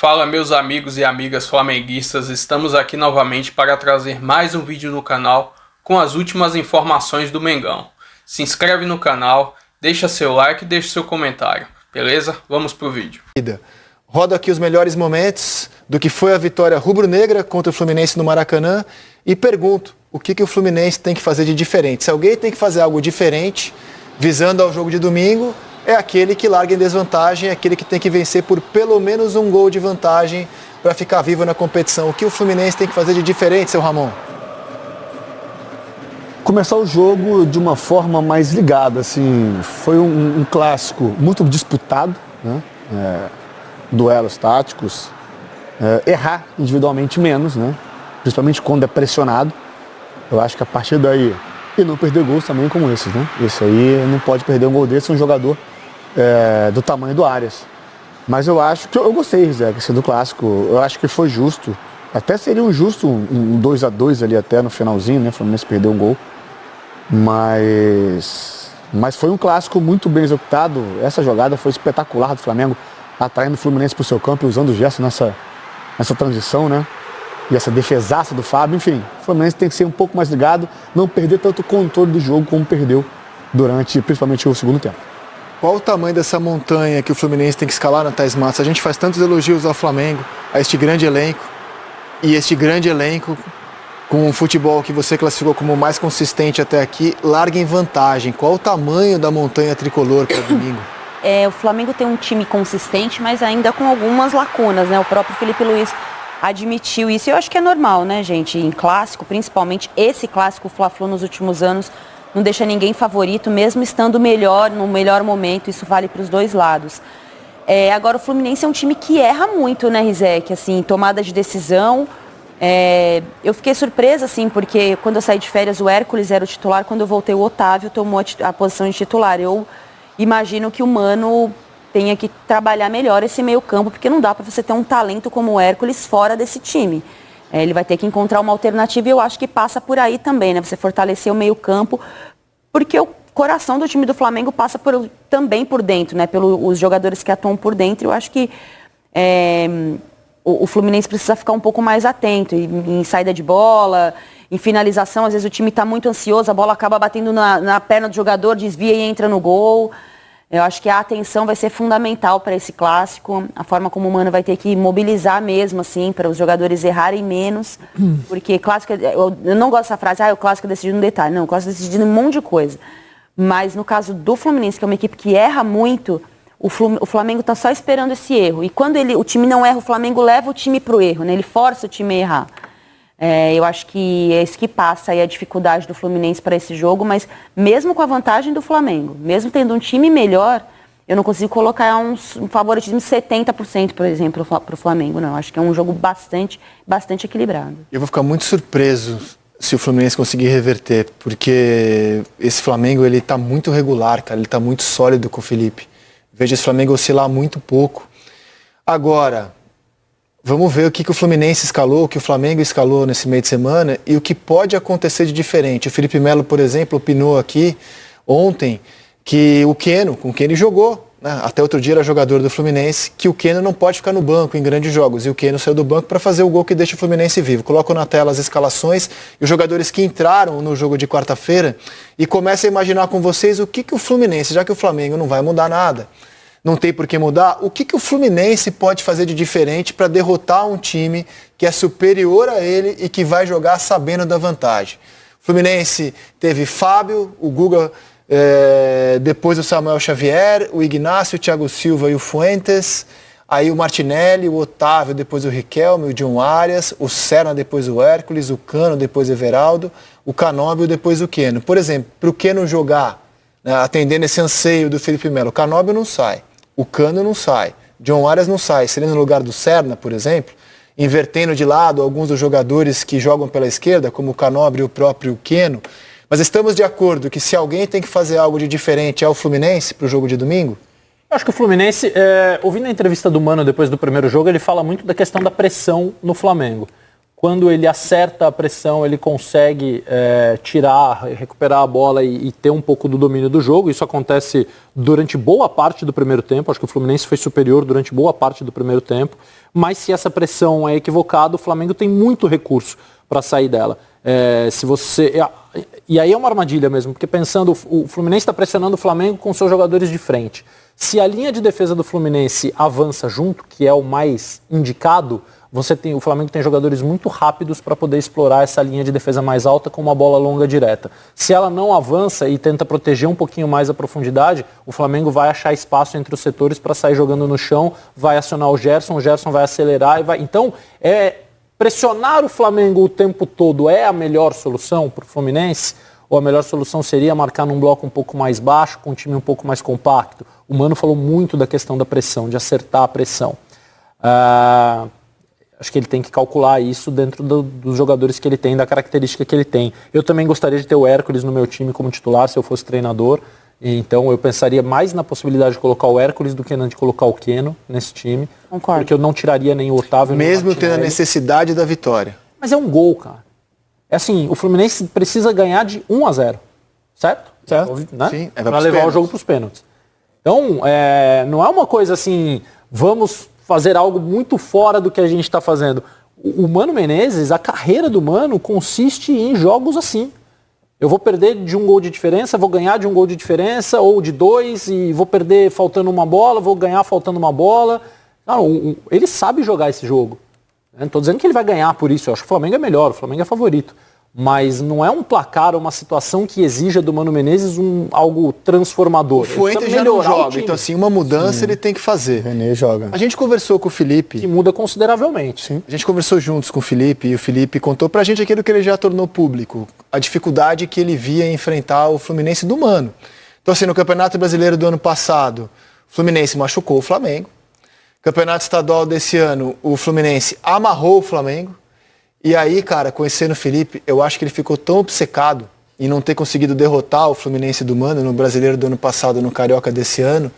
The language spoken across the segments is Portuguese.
Fala meus amigos e amigas flamenguistas, estamos aqui novamente para trazer mais um vídeo no canal com as últimas informações do Mengão. Se inscreve no canal, deixa seu like e deixa seu comentário, beleza? Vamos pro vídeo. Rodo aqui os melhores momentos do que foi a vitória rubro-negra contra o Fluminense no Maracanã e pergunto, o que o Fluminense tem que fazer de diferente? Se alguém tem que fazer algo diferente, visando ao jogo de domingo, é aquele que larga em desvantagem, é aquele que tem que vencer por pelo menos um gol de vantagem para ficar vivo na competição. O que o Fluminense tem que fazer de diferente, seu Ramon? Começar o jogo de uma forma mais ligada, assim, foi um clássico muito disputado, né? Duelos táticos, errar individualmente menos, né? Principalmente quando é pressionado. Eu acho que a partir daí, e não perder gols também como esses, né? Esse aí não pode perder um gol desse, um jogador do tamanho do Arias. Mas eu acho que, eu gostei, Zé, do clássico, eu acho que foi justo. Até seria um justo um 2-2 ali até no finalzinho, né? O Fluminense perdeu um gol. Mas foi um clássico muito bem executado. Essa jogada foi espetacular do Flamengo, atraindo o Fluminense para o seu campo e usando o gesto nessa transição, né? E essa defesaça do Fábio, enfim. O Fluminense tem que ser um pouco mais ligado, não perder tanto o controle do jogo como perdeu durante, principalmente, o segundo tempo. Qual o tamanho dessa montanha que o Fluminense tem que escalar, Thais Matos? A gente faz tantos elogios ao Flamengo, a este grande elenco, e este grande elenco, com um futebol que você classificou como o mais consistente até aqui, larga em vantagem. Qual o tamanho da montanha tricolor para domingo? O Flamengo tem um time consistente, mas ainda com algumas lacunas, né? O próprio Felipe Luiz admitiu isso. E eu acho que é normal, né, gente? Em clássico, principalmente esse clássico, o Fla-Flu nos últimos anos, não deixa ninguém favorito, mesmo estando melhor, no melhor momento. Isso vale para os dois lados. Agora, o Fluminense é um time que erra muito, né, Rizek? Assim, tomada de decisão. Eu fiquei surpresa, assim, porque quando eu saí de férias, o Hércules era o titular. Quando eu voltei, o Otávio tomou a posição de titular. Eu imagino que o Mano tenha que trabalhar melhor esse meio campo, porque não dá para você ter um talento como o Hércules fora desse time. Ele vai ter que encontrar uma alternativa e eu acho que passa por aí também, né? Você fortalecer o meio campo, porque o coração do time do Flamengo passa também por dentro, né? Pelos jogadores que atuam por dentro. Eu acho que o Fluminense precisa ficar um pouco mais atento em saída de bola, em finalização. Às vezes o time está muito ansioso, a bola acaba batendo na perna do jogador, desvia e entra no gol. Eu acho que a atenção vai ser fundamental para esse clássico, a forma como o Mano vai ter que mobilizar mesmo, assim, para os jogadores errarem menos, porque clássico, eu não gosto dessa frase, o clássico é decidido no detalhe. Não, o clássico é decidido em um monte de coisa. Mas no caso do Fluminense, que é uma equipe que erra muito, o Flamengo está só esperando esse erro. E quando o time não erra, o Flamengo leva o time para o erro, né? Ele força o time a errar. Eu acho que é isso que passa aí a dificuldade do Fluminense para esse jogo, mas mesmo com a vantagem do Flamengo, mesmo tendo um time melhor, eu não consigo colocar um favoritismo de 70%, por exemplo, para o Flamengo, não. Eu acho que é um jogo bastante equilibrado. Eu vou ficar muito surpreso se o Fluminense conseguir reverter, porque esse Flamengo, ele tá muito regular, cara, ele tá muito sólido com o Felipe. Vejo esse Flamengo oscilar muito pouco. Agora, vamos ver o que o Fluminense escalou, o que o Flamengo escalou nesse meio de semana e o que pode acontecer de diferente. O Felipe Melo, por exemplo, opinou aqui ontem que com o Keno jogou, né? Até outro dia era jogador do Fluminense, que o Keno não pode ficar no banco em grandes jogos. E o Keno saiu do banco para fazer o gol que deixa o Fluminense vivo. Coloco na tela as escalações e os jogadores que entraram no jogo de quarta-feira e começo a imaginar com vocês o que o Fluminense, já que o Flamengo não vai mudar nada, não tem por que mudar, o que o Fluminense pode fazer de diferente para derrotar um time que é superior a ele e que vai jogar sabendo da vantagem. O Fluminense teve Fábio, o Guga, depois o Samuel Xavier, o Ignacio, o Thiago Silva e o Fuentes, aí o Martinelli, o Otávio, depois o Riquelme, o John Arias, o Serna, depois o Hércules, o Cano, depois o Everaldo, o Canóbio, depois o Keno. Por exemplo, para o Keno jogar, né, atendendo esse anseio do Felipe Melo, o Canóbio não sai. O Cano não sai, John Arias não sai, seria no lugar do Serna, por exemplo, invertendo de lado alguns dos jogadores que jogam pela esquerda, como o Canóbio e o próprio Keno. Mas estamos de acordo que se alguém tem que fazer algo de diferente é o Fluminense para o jogo de domingo? Eu acho que o Fluminense, ouvindo a entrevista do Mano depois do primeiro jogo, ele fala muito da questão da pressão no Flamengo. quando ele acerta a pressão, ele consegue recuperar a bola e ter um pouco do domínio do jogo. Isso acontece durante boa parte do primeiro tempo. Acho que o Fluminense foi superior durante boa parte do primeiro tempo. Mas se essa pressão é equivocada, o Flamengo tem muito recurso para sair dela. E aí é uma armadilha mesmo, porque pensando, o Fluminense está pressionando o Flamengo com seus jogadores de frente. Se a linha de defesa do Fluminense avança junto, que é o mais indicado, o Flamengo tem jogadores muito rápidos para poder explorar essa linha de defesa mais alta com uma bola longa direta. Se ela não avança e tenta proteger um pouquinho mais a profundidade, o Flamengo vai achar espaço entre os setores para sair jogando no chão, vai acionar o Gerson vai acelerar e vai... Então, pressionar o Flamengo o tempo todo é a melhor solução para o Fluminense? Ou a melhor solução seria marcar num bloco um pouco mais baixo, com um time um pouco mais compacto? O Mano falou muito da questão da pressão, de acertar a pressão. Acho que ele tem que calcular isso dentro dos jogadores que ele tem, da característica que ele tem. Eu também gostaria de ter o Hércules no meu time como titular, se eu fosse treinador. Então eu pensaria mais na possibilidade de colocar o Hércules do que de colocar o Keno nesse time. Concordo. Porque eu não tiraria nem o Otávio nem o Mesmo Martinelli. tendo a necessidade da vitória. Mas é um gol, cara. É assim, o Fluminense precisa ganhar de 1-0. Certo? Certo. Né? Sim, para levar o jogo para os pênaltis. Então, não é uma coisa assim, vamos fazer algo muito fora do que a gente está fazendo. O Mano Menezes, a carreira do Mano consiste em jogos assim. Eu vou perder de 1 gol de diferença, vou ganhar de 1 gol de diferença, ou de 2, e vou perder faltando uma bola, vou ganhar faltando uma bola. Não, ele sabe jogar esse jogo. Não estou dizendo que ele vai ganhar por isso, eu acho que o Flamengo é melhor, o Flamengo é favorito. Mas não é um placar, uma situação que exija do Mano Menezes algo transformador. O Fuentes já não joga, então assim, uma mudança ele tem que fazer. O René joga. A gente conversou com o Felipe. Que muda consideravelmente. Sim. A gente conversou juntos com o Felipe e o Felipe contou pra gente aquilo que ele já tornou público. A dificuldade que ele via em enfrentar o Fluminense do Mano. Então assim, no Campeonato Brasileiro do ano passado, o Fluminense machucou o Flamengo. Campeonato Estadual desse ano, o Fluminense amarrou o Flamengo. E aí, cara, conhecendo o Felipe, eu acho que ele ficou tão obcecado em não ter conseguido derrotar o Fluminense do Mano no Brasileiro do ano passado, no Carioca desse ano,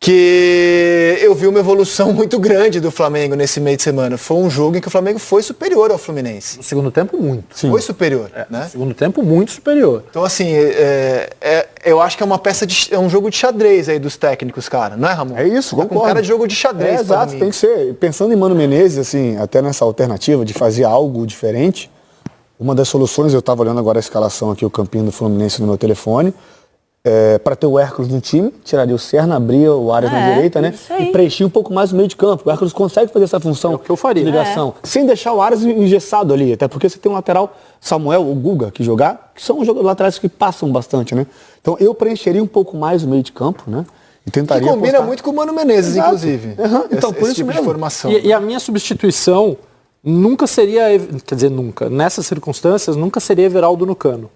que eu vi uma evolução muito grande do Flamengo nesse meio de semana. Foi um jogo em que o Flamengo foi superior ao Fluminense. No segundo tempo, muito. Sim. Foi superior, né? No segundo tempo, muito superior. Então, assim, eu acho que é uma peça é um jogo de xadrez aí dos técnicos, cara. Não é, Ramon? É isso, tá com cara de jogo de xadrez. Exato, tem que ser. Pensando em Mano Menezes, assim, até nessa alternativa de fazer algo diferente, uma das soluções, eu estava olhando agora a escalação aqui, o campinho do Fluminense no meu telefone, para ter o Hércules no time, tiraria o Serna, abria o Arias na direita, né? E preenchia um pouco mais o meio de campo. O Hércules consegue fazer essa função que eu faria. de ligação, sem deixar o Arias engessado ali, até porque você tem um lateral, Samuel, o Guga, que jogar, que são laterais que passam bastante, né? Então eu preencheria um pouco mais o meio de campo, né? E tentaria que combina apostar. muito com o Mano Menezes, Exato. inclusive. Então, por esse isso tipo mesmo. de formação. E a minha substituição nunca seria, quer dizer, nunca, nessas circunstâncias, nunca seria Everaldo no Cano.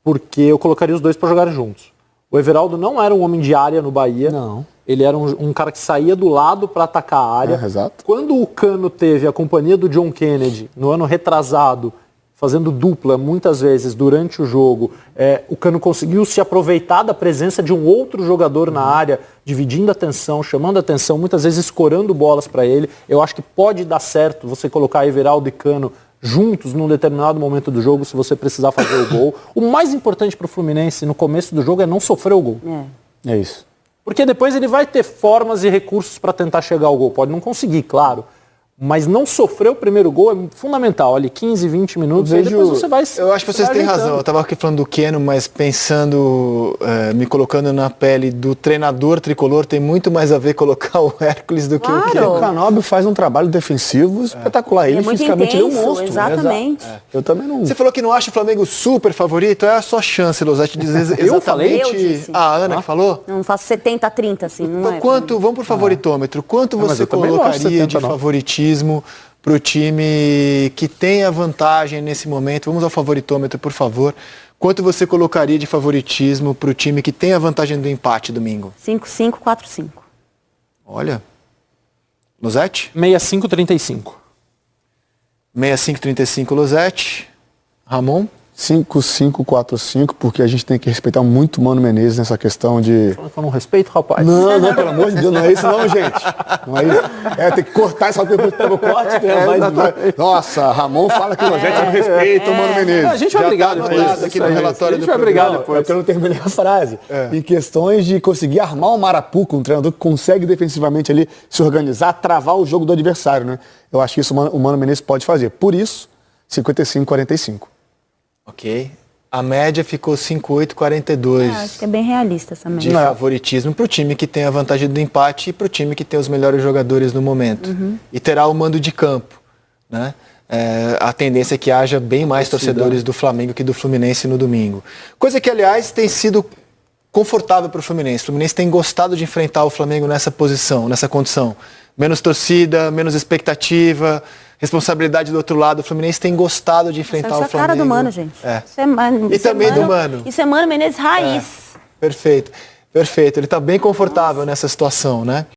Porque eu colocaria os dois para jogar juntos. O Everaldo não era um homem de área no Bahia. Não. Ele era um cara que saía do lado para atacar a área. Exato. Quando o Cano teve a companhia do John Kennedy, no ano retrasado, fazendo dupla muitas vezes durante o jogo, o Cano conseguiu se aproveitar da presença de um outro jogador na área, dividindo a atenção, chamando a atenção, muitas vezes escorando bolas para ele. Eu acho que pode dar certo você colocar Everaldo e Cano juntos num determinado momento do jogo, se você precisar fazer o gol. O mais importante para o Fluminense no começo do jogo é não sofrer o gol. É isso. Porque depois ele vai ter formas e recursos para tentar chegar ao gol. Pode não conseguir, claro. Mas não sofrer o primeiro gol é fundamental. Ali 15, 20 minutos, aí depois você vai... Eu acho que vocês têm razão. Eu estava aqui falando do Keno, mas pensando, me colocando na pele do treinador tricolor, tem muito mais a ver colocar o Hércules do que o Keno. O Canóbio faz um trabalho defensivo espetacular. Ele muito fisicamente intenso, ele é um monstro. exatamente. Eu também não... Você falou que não acha o Flamengo super favorito? É a sua chance, Losetti, de dizer exatamente... Eu disse. A Ana que falou? Não faço 70-30, assim, não Então, é? quanto, vamos pro favoritômetro, quanto mas você eu também não acho colocaria 70, de não. favoritismo pro time que tem a vantagem nesse momento? Vamos ao favoritômetro, por favor. Quanto você colocaria de favoritismo pro time que tem a vantagem do empate domingo? 5-5, 4-5. Olha. Losetti? 65-35. 65-35 Losetti. Ramon? 5-5-4-5, porque a gente tem que respeitar muito o Mano Menezes nessa questão de... Falando que eu não respeito, rapaz. Não, pelo amor de Deus, não é isso não, gente. Não é isso. Tem que cortar essa depois pelo corte. Nossa, Ramon fala que a gente não respeita o Mano Menezes. A gente vai brigar depois. Aqui no relatório a gente vai brigar depois. É porque eu não terminei a frase. Em questões de conseguir armar um Marapuca, um treinador que consegue defensivamente ali se organizar, travar o jogo do adversário, né? Eu acho que isso o Mano Menezes pode fazer. Por isso, 55-45. Ok. A média ficou 58-42. Acho que é bem realista essa média. De favoritismo para o time que tem a vantagem do empate e para o time que tem os melhores jogadores no momento. E terá o mando de campo, né? A tendência é que haja bem mais torcedores do Flamengo que do Fluminense no domingo. Coisa que, aliás, tem sido confortável para o Fluminense. O Fluminense tem gostado de enfrentar o Flamengo nessa posição, nessa condição. Menos torcida, menos expectativa, responsabilidade do outro lado. O Fluminense tem gostado de enfrentar o Flamengo. Isso é a cara do Mano, gente. Isso é E também do Mano. Isso é Mano Menezes raiz. Perfeito. Ele está bem confortável nessa situação, né?